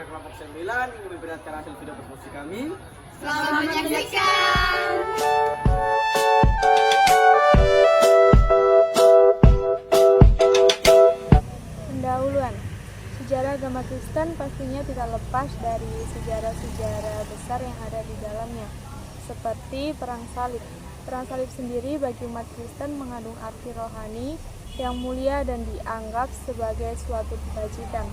Putra kelompok 9 ingin memperlihatkan hasil video produksi kami. Selamat menyaksikan. Pendahuluan. Sejarah agama Kristen pastinya tidak lepas dari sejarah-sejarah besar yang ada di dalamnya, seperti Perang Salib. Perang Salib sendiri bagi umat Kristen mengandung arti rohani yang mulia dan dianggap sebagai suatu kebajikan.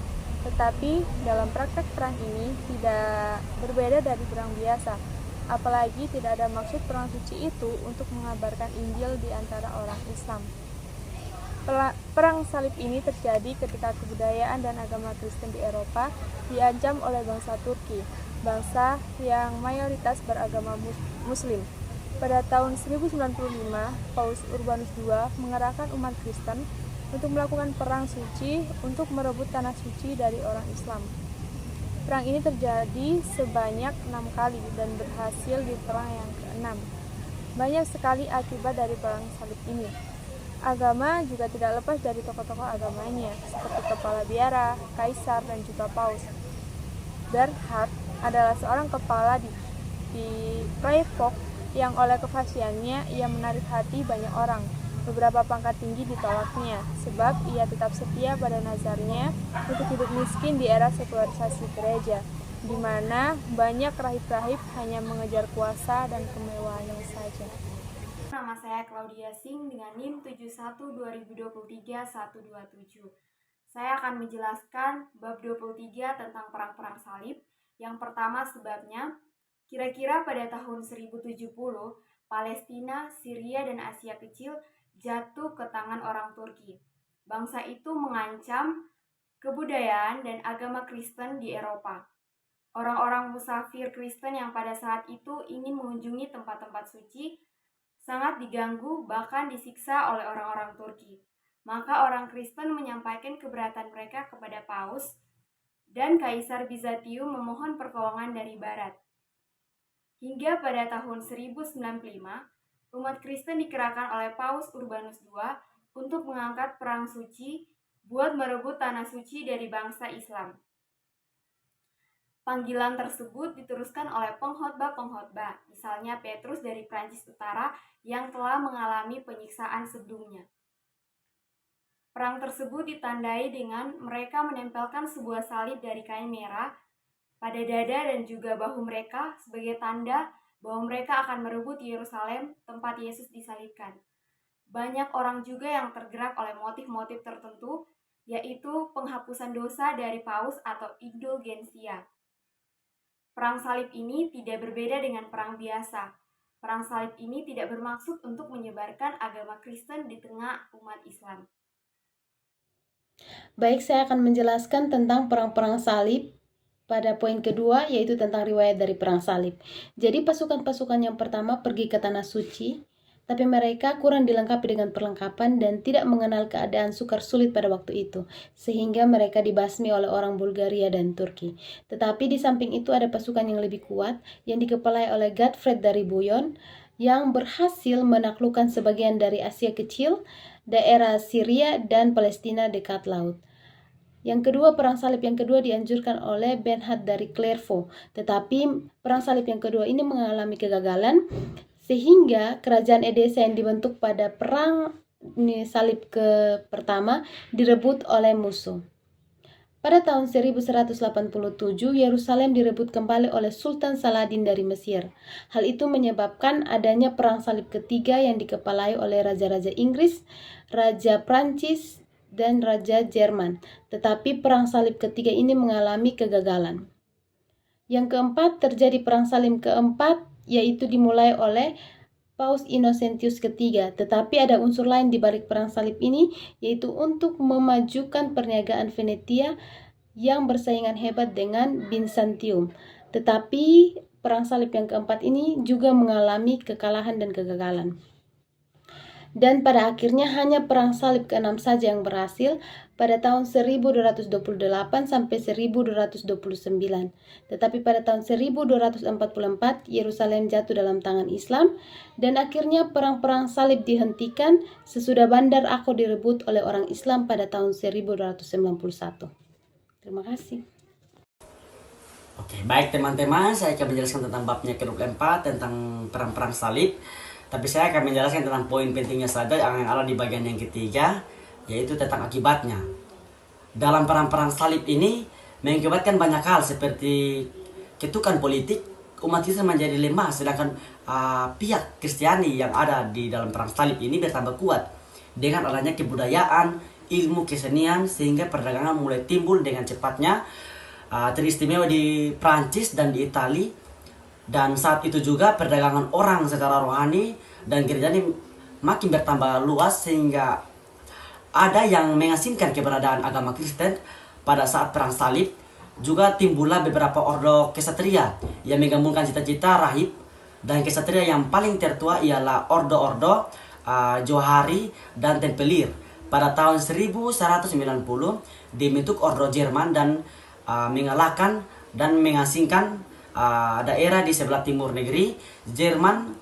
Tetapi dalam praktek perang ini tidak berbeda dari perang biasa, apalagi tidak ada maksud perang suci itu untuk mengabarkan Injil di antara orang Islam. Perang salib ini terjadi ketika kebudayaan dan agama Kristen di Eropa diancam oleh bangsa Turki, bangsa yang mayoritas beragama Muslim. Pada tahun 1095, Paus Urbanus II mengarahkan umat Kristen untuk melakukan perang suci untuk merebut tanah suci dari orang Islam. Perang ini terjadi sebanyak 6 kali dan berhasil di perang yang ke-6. Banyak sekali akibat dari perang salib ini. Agama juga tidak lepas dari tokoh-tokoh agamanya, seperti kepala biara, kaisar, dan juga paus. Bernhard adalah seorang kepala di Freiburg yang oleh kefasihannya ia menarik hati banyak orang. Beberapa pangkat tinggi ditolaknya, sebab ia tetap setia pada nazarnya untuk hidup miskin di era sekularisasi gereja, di mana banyak rahib-rahib hanya mengejar kuasa dan kemewahannya saja. Nama saya Claudia Singh dengan NIM 71-2023-127. Saya akan menjelaskan bab 23 tentang perang-perang salib. Yang pertama sebabnya, kira-kira pada tahun 1070, Palestina, Syria, dan Asia Kecil jatuh ke tangan orang Turki. Bangsa itu mengancam kebudayaan dan agama Kristen di Eropa. Orang-orang musafir Kristen yang pada saat itu ingin mengunjungi tempat-tempat suci sangat diganggu, bahkan disiksa oleh orang-orang Turki. Maka orang Kristen menyampaikan keberatan mereka kepada Paus, dan Kaisar Bizantium memohon pertolongan dari Barat. Hingga pada tahun 1095, umat Kristen dikerahkan oleh Paus Urbanus II untuk mengangkat perang suci buat merebut tanah suci dari bangsa Islam. Panggilan tersebut diteruskan oleh pengkhotbah-pengkhotbah, misalnya Petrus dari Prancis Utara yang telah mengalami penyiksaan sebelumnya. Perang tersebut ditandai dengan mereka menempelkan sebuah salib dari kain merah pada dada dan juga bahu mereka sebagai tanda bahwa mereka akan merebut Yerusalem, tempat Yesus disalibkan. Banyak orang juga yang tergerak oleh motif-motif tertentu, yaitu penghapusan dosa dari Paus atau indulgensia. Perang salib ini tidak berbeda dengan perang biasa. Perang salib ini tidak bermaksud untuk menyebarkan agama Kristen di tengah umat Islam. Baik, saya akan menjelaskan tentang perang-perang salib pada poin kedua, yaitu tentang riwayat dari perang salib. Jadi pasukan-pasukan yang pertama pergi ke tanah suci, tapi mereka kurang dilengkapi dengan perlengkapan dan tidak mengenal keadaan sukar sulit pada waktu itu, sehingga mereka dibasmi oleh orang Bulgaria dan Turki. Tetapi di samping itu ada pasukan yang lebih kuat yang dikepalai oleh Godfred dari Bouillon yang berhasil menaklukkan sebagian dari Asia Kecil, daerah Syria dan Palestina dekat laut. Yang kedua, perang salib yang kedua dianjurkan oleh Bernhard dari Clairvaux, tetapi perang salib yang kedua ini mengalami kegagalan sehingga kerajaan Edessa yang dibentuk pada perang salib ke pertama direbut oleh musuh. Pada tahun 1187, Yerusalem direbut kembali oleh Sultan Saladin dari Mesir. Hal itu menyebabkan adanya perang salib ketiga yang dikepalai oleh Raja-Raja Inggris, Raja Prancis, dan Raja Jerman. Tetapi perang salib ketiga ini mengalami kegagalan. Yang keempat, terjadi perang salib keempat, yaitu dimulai oleh Paus Innocentius III. Tetapi ada unsur lain di balik perang salib ini, yaitu untuk memajukan perniagaan Venetia yang bersaingan hebat dengan Bizantium. Tetapi perang salib yang keempat ini juga mengalami kekalahan dan kegagalan. Dan pada akhirnya hanya perang salib ke-6 saja yang berhasil pada tahun 1228 sampai 1229. Tetapi pada tahun 1244 Yerusalem jatuh dalam tangan Islam dan akhirnya perang-perang salib dihentikan sesudah Bandar Akko direbut oleh orang Islam pada tahun 1291. Terima kasih. Oke, baik teman-teman, saya akan menjelaskan tentang babnya ke-24 tentang perang-perang salib. Tapi saya akan menjelaskan tentang poin pentingnya saja yang ada di bagian yang ketiga, yaitu tentang akibatnya. Dalam perang-perang salib ini mengakibatkan banyak hal seperti ketukan politik, umat Kristen menjadi lemah, sedangkan pihak Kristiani yang ada di dalam perang salib ini bertambah kuat dengan adanya kebudayaan, ilmu kesenian, sehingga perdagangan mulai timbul dengan cepatnya, teristimewa di Prancis dan di Italia. Dan saat itu juga perdagangan orang secara rohani dan gereja ini makin bertambah luas, sehingga ada yang mengasingkan keberadaan agama Kristen. Pada saat perang salib juga timbullah beberapa ordo kesatria yang menggabungkan cita-cita rahib dan kesatria. Yang paling tertua ialah ordo-ordo Johari dan Tempelir. Pada tahun 1190 dibentuk ordo Jerman dan mengalahkan dan mengasingkan daerah di sebelah timur negeri Jerman.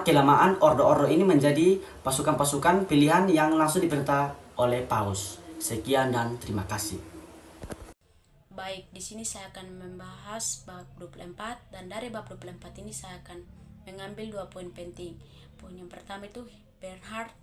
Kelamaan ordo-ordo ini menjadi pasukan-pasukan pilihan yang langsung diperintah oleh Paus. Sekian dan terima kasih. Baik, di sini saya akan membahas bab 24, dan dari bab 24 ini saya akan mengambil 2 poin penting. Poin yang pertama itu Bernhard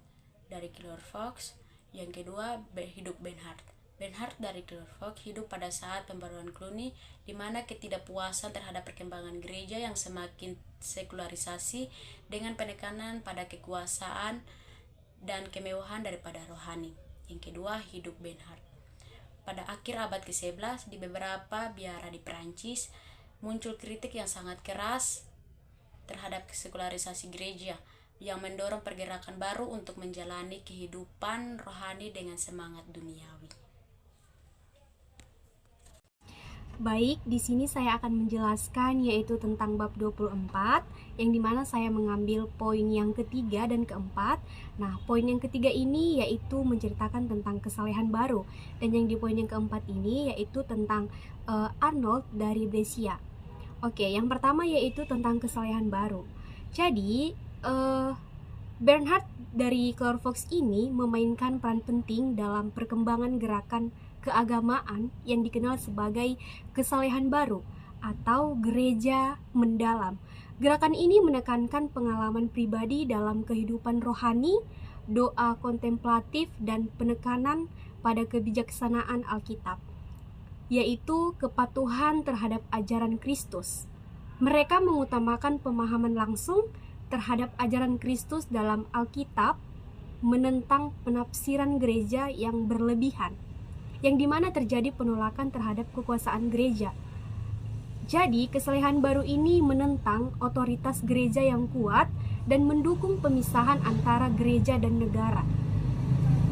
dari Clear Fox, yang kedua hidup Bernhard. Bernhard dari Clear Fox hidup pada saat pembaruan Cluny, di mana ketidakpuasan terhadap perkembangan gereja yang semakin sekularisasi dengan penekanan pada kekuasaan dan kemewahan daripada rohani. Yang kedua, hidup Bernhard. Pada akhir abad ke-11 di beberapa biara di Prancis muncul kritik yang sangat keras terhadap sekularisasi gereja yang mendorong pergerakan baru untuk menjalani kehidupan rohani dengan semangat duniawi. Baik, di sini saya akan menjelaskan yaitu tentang bab 24, yang dimana saya mengambil poin yang ketiga dan keempat. Nah, poin yang ketiga ini yaitu menceritakan tentang kesalehan baru, dan yang di poin yang keempat ini yaitu tentang Arnold dari Brescia. Oke, yang pertama yaitu tentang kesalehan baru. Jadi, Bernhard dari Clear Fox ini memainkan peran penting dalam perkembangan gerakan keagamaan yang dikenal sebagai kesalehan baru atau gereja mendalam. Gerakan ini menekankan pengalaman pribadi dalam kehidupan rohani, doa kontemplatif, dan penekanan pada kebijaksanaan Alkitab, yaitu kepatuhan terhadap ajaran Kristus. Mereka mengutamakan pemahaman langsung terhadap ajaran Kristus dalam Alkitab, menentang penafsiran gereja yang berlebihan, yang dimana terjadi penolakan terhadap kekuasaan gereja. Jadi, kesalehan baru ini menentang otoritas gereja yang kuat dan mendukung pemisahan antara gereja dan negara.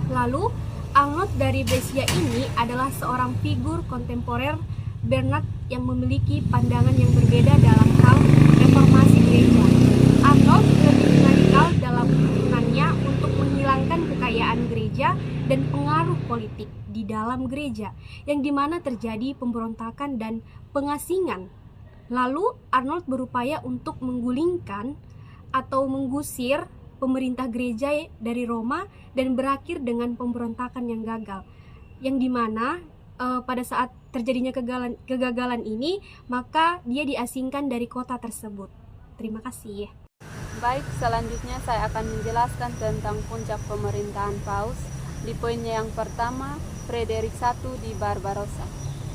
Lalu, Arnold dari Brescia ini adalah seorang figur kontemporer Bernhard yang memiliki pandangan yang berbeda dalam hal reformasi gereja. Arnold lebih radikal dalam hubungannya untuk menghilangkan kekayaan gereja dan pengaruh politik di dalam gereja, yang dimana terjadi pemberontakan dan pengasingan. Lalu Arnold berupaya untuk menggulingkan atau mengusir pemerintah gereja dari Roma dan berakhir dengan pemberontakan yang gagal, yang dimana pada saat terjadinya kegagalan ini, maka dia diasingkan dari kota tersebut. Terima kasih. Baik, selanjutnya saya akan menjelaskan tentang puncak pemerintahan Paus. Di poinnya yang pertama, Frederik I di Barbarossa.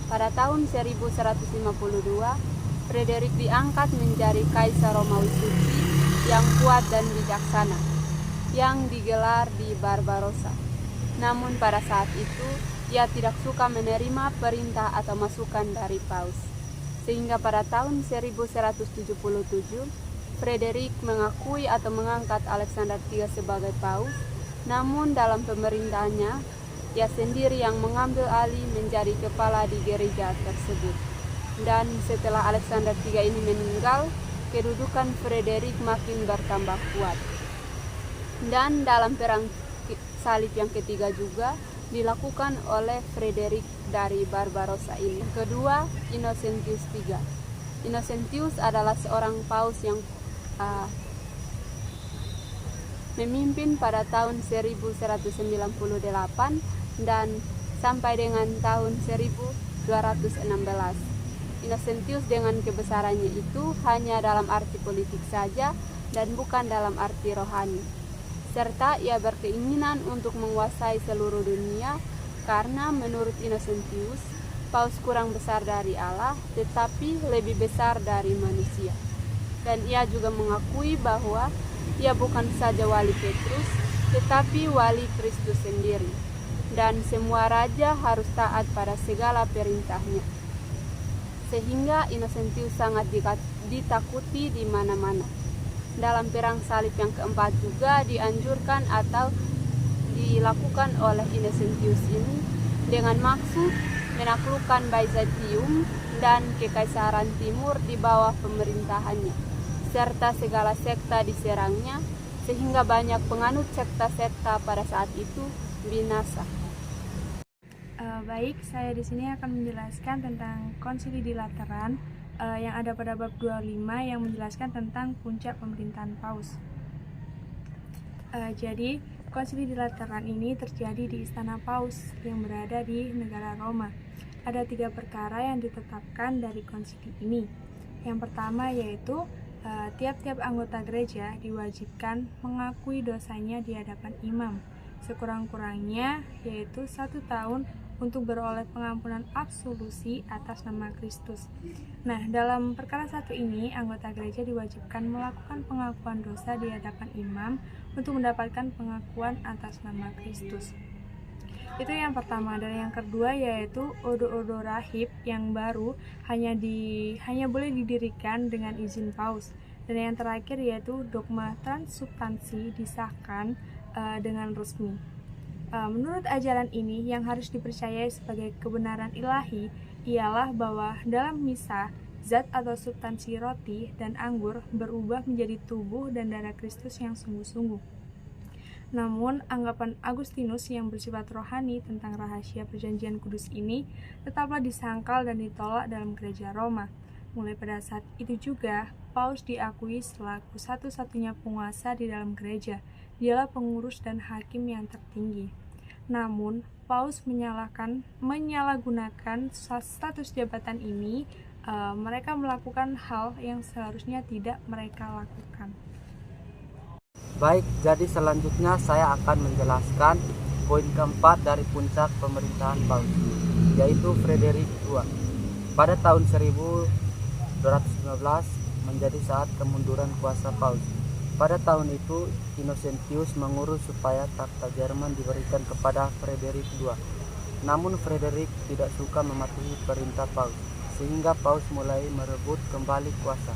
Pada tahun 1152, Frederik diangkat menjadi Kaisar Romawi Suci yang kuat dan bijaksana, yang digelar di Barbarossa. Namun pada saat itu, ia tidak suka menerima perintah atau masukan dari Paus. Sehingga pada tahun 1177, Frederik mengakui atau mengangkat Alexander III sebagai Paus. Namun dalam pemerintahannya, ia sendiri yang mengambil alih menjadi kepala di gereja tersebut. Dan setelah Alexander III ini meninggal, kedudukan Frederik makin bertambah kuat. Dan dalam perang salib yang ketiga juga dilakukan oleh Frederik dari Barbarossa ini. Kedua, Innocentius III. Innocentius adalah seorang paus yang memimpin pada tahun 1198 dan sampai dengan tahun 1216. Innocentius dengan kebesarannya itu hanya dalam arti politik saja dan bukan dalam arti rohani. Serta ia berkeinginan untuk menguasai seluruh dunia karena menurut Innocentius, Paus kurang besar dari Allah tetapi lebih besar dari manusia. Dan ia juga mengakui bahwa ia bukan saja wali Petrus tetapi wali Kristus sendiri. Dan semua raja harus taat pada segala perintahnya. Sehingga Innocentius sangat ditakuti di mana-mana. Dalam perang salib yang keempat juga dianjurkan atau dilakukan oleh Innocentius ini dengan maksud menaklukkan Byzantium dan Kekaisaran Timur di bawah pemerintahannya, serta segala sekta diserangnya, sehingga banyak penganut sekta-sekta pada saat itu binasa. Baik, saya di sini akan menjelaskan tentang Konsili di Lateran yang ada pada bab 25 yang menjelaskan tentang puncak pemerintahan Paus. Jadi, Konsili di Lateran ini terjadi di Istana Paus yang berada di negara Roma. Ada 3 perkara yang ditetapkan dari konsili ini. Yang pertama yaitu tiap-tiap anggota gereja diwajibkan mengakui dosanya di hadapan imam, sekurang-kurangnya yaitu 1 tahun untuk beroleh pengampunan absolusi atas nama Kristus. Nah, dalam perkara 1 ini, anggota gereja diwajibkan melakukan pengakuan dosa di hadapan imam untuk mendapatkan pengakuan atas nama Kristus. Itu yang pertama. Dan yang kedua yaitu odo-odo rahib yang baru hanya boleh didirikan dengan izin Paus. Dan yang terakhir yaitu dogma transubstansi disahkan dengan resmi. Menurut ajaran ini, yang harus dipercayai sebagai kebenaran ilahi ialah bahwa dalam misa, zat atau substansi roti dan anggur berubah menjadi tubuh dan darah Kristus yang sungguh-sungguh. Namun, anggapan Agustinus yang bersifat rohani tentang rahasia perjanjian kudus ini tetaplah disangkal dan ditolak dalam gereja Roma. Mulai pada saat itu juga, Paus diakui selaku satu-satunya penguasa di dalam gereja. Dialah pengurus dan hakim yang tertinggi. Namun, Paus menyalahgunakan status jabatan ini. Mereka melakukan hal yang seharusnya tidak mereka lakukan. Baik, jadi selanjutnya saya akan menjelaskan poin keempat dari puncak pemerintahan Paus, yaitu Frederik II. Pada tahun 1215 menjadi saat kemunduran kuasa Paus. Pada tahun itu, Innocentius mengurus supaya takhta Jerman diberikan kepada Frederik II. Namun Frederik tidak suka mematuhi perintah Paus, sehingga Paus mulai merebut kembali kuasa.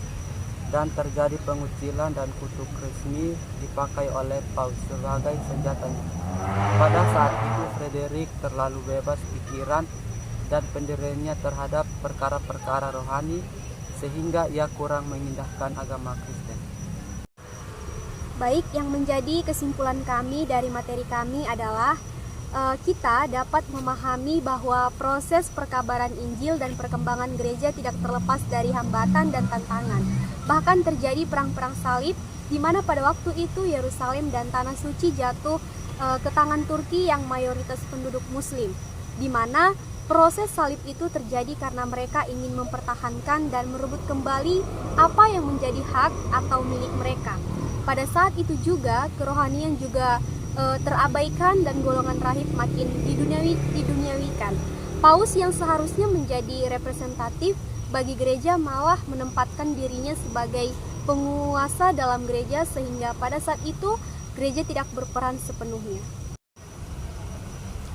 Dan terjadi pengucilan dan kutuk resmi dipakai oleh Paus sebagai senjatanya. Pada saat itu Frederik terlalu bebas pikiran dan pendiriannya terhadap perkara-perkara rohani, sehingga ia kurang mengindahkan agama Kristen. Baik, yang menjadi kesimpulan kami dari materi kami adalah kita dapat memahami bahwa proses perkabaran Injil dan perkembangan gereja tidak terlepas dari hambatan dan tantangan. Bahkan terjadi perang-perang salib di mana pada waktu itu Yerusalem dan Tanah Suci jatuh ke tangan Turki yang mayoritas penduduk Muslim, di mana proses salib itu terjadi karena mereka ingin mempertahankan dan merebut kembali apa yang menjadi hak atau milik mereka. Pada saat itu juga kerohanian juga terabaikan dan golongan rahib makin diduniawikan. Paus yang seharusnya menjadi representatif bagi gereja malah menempatkan dirinya sebagai penguasa dalam gereja, sehingga pada saat itu gereja tidak berperan sepenuhnya.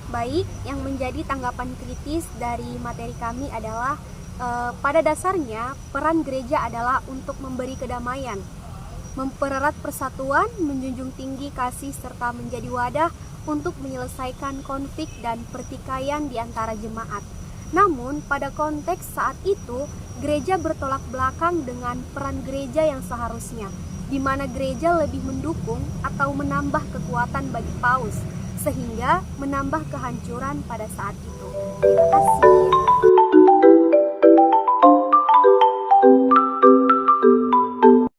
Baik, yang menjadi tanggapan kritis dari materi kami adalah pada dasarnya peran gereja adalah untuk memberi kedamaian, mempererat persatuan, menjunjung tinggi kasih, serta menjadi wadah untuk menyelesaikan konflik dan pertikaian di antara jemaat. Namun, pada konteks saat itu, gereja bertolak belakang dengan peran gereja yang seharusnya, di mana gereja lebih mendukung atau menambah kekuatan bagi Paus, sehingga menambah kehancuran pada saat itu. Terima kasih.